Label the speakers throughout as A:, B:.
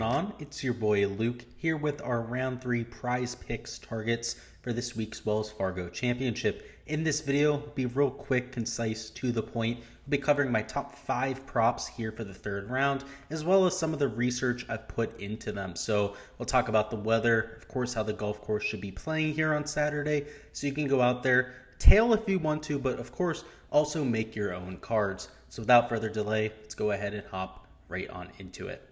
A: going on? It's your boy Luke here with our round 3 prize picks targets for this week's Wells Fargo Championship. In this video, be real quick, concise, to the point. I'll be covering my top 5 props here for the third round, as well as some of the research I've put into them. So we'll talk about the weather, of course, how the golf course should be playing here on Saturday, so you can go out there, tail if you want to, but of course, also make your own cards. So without further delay, let's go ahead and hop right on into it.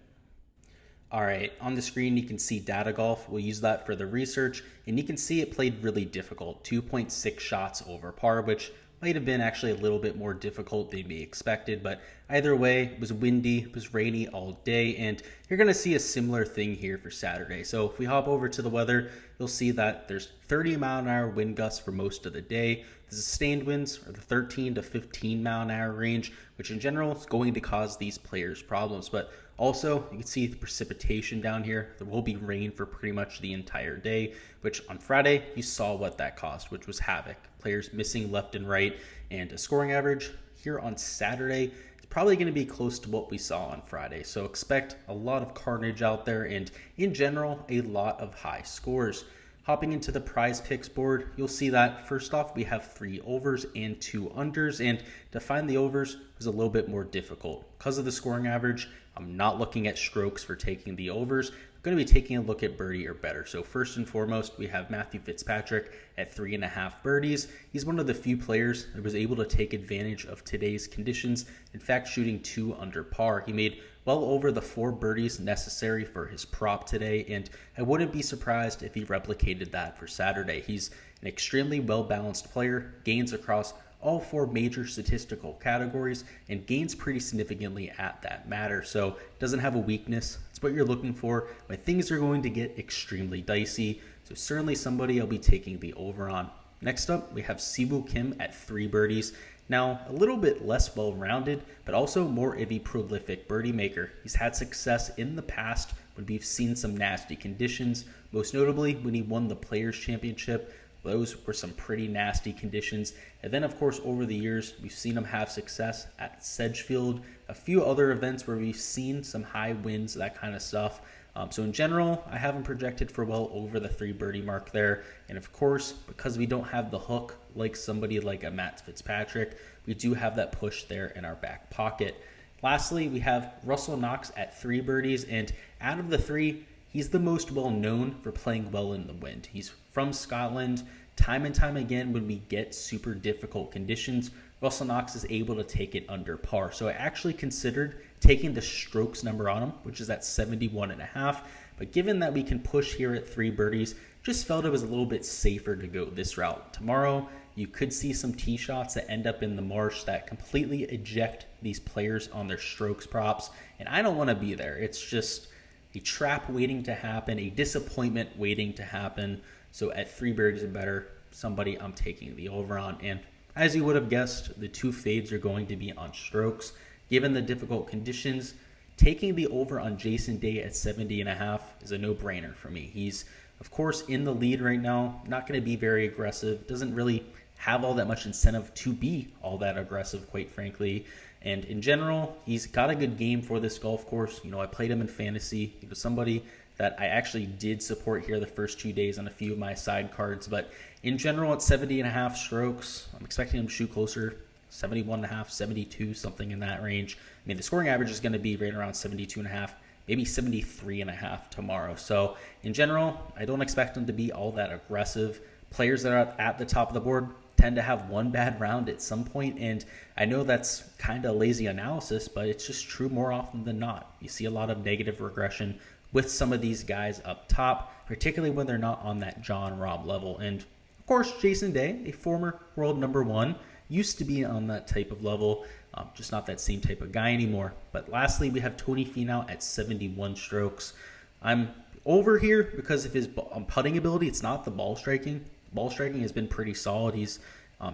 A: All right, on the screen you can see data golf. We'll use that for the research, and you can see it played really difficult, 2.6 shots over par, which might have been actually a little bit more difficult than we expected, but either way, it was windy, it was rainy all day, and you're going to see a similar thing here for Saturday. So if we hop over to the weather, you'll see that there's 30-mile-an-hour wind gusts for most of the day. The sustained winds are the 13 to 15-mile-an-hour range, which in general is going to cause these players problems. But also, you can see the precipitation down here. There will be rain for pretty much the entire day, which on Friday, you saw what that caused, which was havoc. Players missing left and right, and a scoring average here on Saturday is probably going to be close to what we saw on Friday. So expect a lot of carnage out there, and in general, a lot of high scores. Hopping into the prize picks board, you'll see that first off, we have 3 overs and 2 unders, and to find the overs was a little bit more difficult. Because of the scoring average, I'm not looking at strokes for taking the overs. I'm going to be taking a look at birdie or better. So first and foremost, we have Matthew Fitzpatrick at 3.5 birdies. He's one of the few players that was able to take advantage of today's conditions. In fact, shooting 2 under par. He made well over the 4 birdies necessary for his prop today, and I wouldn't be surprised if he replicated that for Saturday. He's an extremely well-balanced player, gains across all 4 major statistical categories, and gains pretty significantly at that matter. So doesn't have a weakness. It's what you're looking for when things are going to get extremely dicey. So certainly somebody I'll be taking the over on. Next up, we have Siwoo Kim at 3 birdies. Now, a little bit less well-rounded, but also more of a prolific birdie maker. He's had success in the past when we've seen some nasty conditions, most notably when he won the Players' Championship. Those were some pretty nasty conditions. And then, of course, over the years, we've seen him have success at Sedgefield, a few other events where we've seen some high winds, that kind of stuff. So in general, I have him projected for well over the 3 birdie mark there. And of course, because we don't have the hook like somebody like a Matt Fitzpatrick, we do have that push there in our back pocket. Lastly, we have Russell Knox at 3 birdies. And out of the 3, he's the most well known for playing well in the wind. He's from Scotland. Time and time again, when we get super difficult conditions, Russell Knox is able to take it under par. So I actually considered taking the strokes number on him, which is at 71.5. But given that we can push here at 3 birdies, just felt it was a little bit safer to go this route. Tomorrow, you could see some tee shots that end up in the marsh that completely eject these players on their strokes props. And I don't want to be there. It's just a trap waiting to happen, a disappointment waiting to happen. So at 3 birdies and better, somebody I'm taking the over on. And as you would have guessed, the 2 fades are going to be on strokes. Given the difficult conditions, taking the over on Jason Day at 70.5 is a no-brainer for me. He's, of course, in the lead right now, not going to be very aggressive, doesn't really have all that much incentive to be all that aggressive, quite frankly. And in general, he's got a good game for this golf course. You know, I played him in fantasy. He was somebody that I actually did support here the first 2 days on a few of my side cards. But in general, at 70.5 strokes, I'm expecting him to shoot closer, 71.5, 72, something in that range. I mean, the scoring average is going to be right around 72.5, maybe 73.5 tomorrow. So in general, I don't expect him to be all that aggressive. Players that are at the top of the board tend to have one bad round at some point, and I know that's kind of lazy analysis, but it's just true more often than not. You see a lot of negative regression with some of these guys up top, particularly when they're not on that John Rahm level. And of course, Jason Day, a former world number 1, used to be on that type of level, just not that same type of guy anymore. But lastly, we have Tony Finau at 71 strokes. I'm over here because of his putting ability. It's not the ball striking. Ball striking has been pretty solid. He's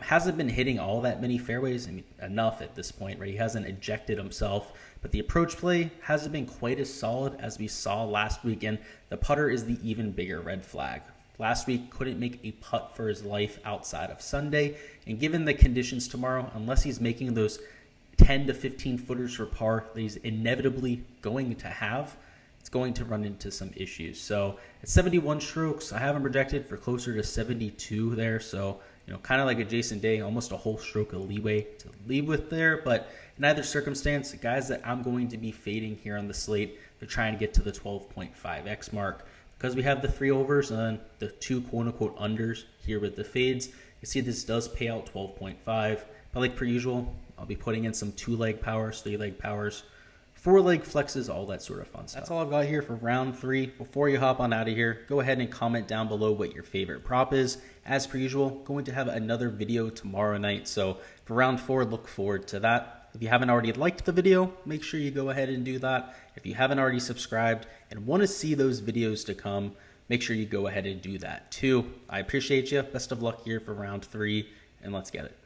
A: hasn't been hitting all that many fairways. I mean, enough at this point, right? He hasn't ejected himself, but the approach play hasn't been quite as solid as we saw last week, and the putter is the even bigger red flag. Last week, couldn't make a putt for his life outside of Sunday, and given the conditions tomorrow, unless he's making those 10 to 15 footers for par that he's inevitably going to have, it's going to run into some issues. So at 71 strokes, I have him projected for closer to 72 there. So, kind of like a Jason Day, almost a whole stroke of leeway to lead with there. But in either circumstance, the guys that I'm going to be fading here on the slate, they're trying to get to the 12.5x mark. Because we have the 3 overs and the 2 quote-unquote unders here with the fades, you see this does pay out 12.5. But like per usual, I'll be putting in some 2-leg powers, 3-leg powers, 4-leg flexes, all that sort of fun stuff. That's all I've got here for round 3. Before you hop on out of here, go ahead and comment down below what your favorite prop is. As per usual, going to have another video tomorrow night. So for round 4, look forward to that. If you haven't already liked the video, make sure you go ahead and do that. If you haven't already subscribed and want to see those videos to come, make sure you go ahead and do that too. I appreciate you. Best of luck here for round 3, and let's get it.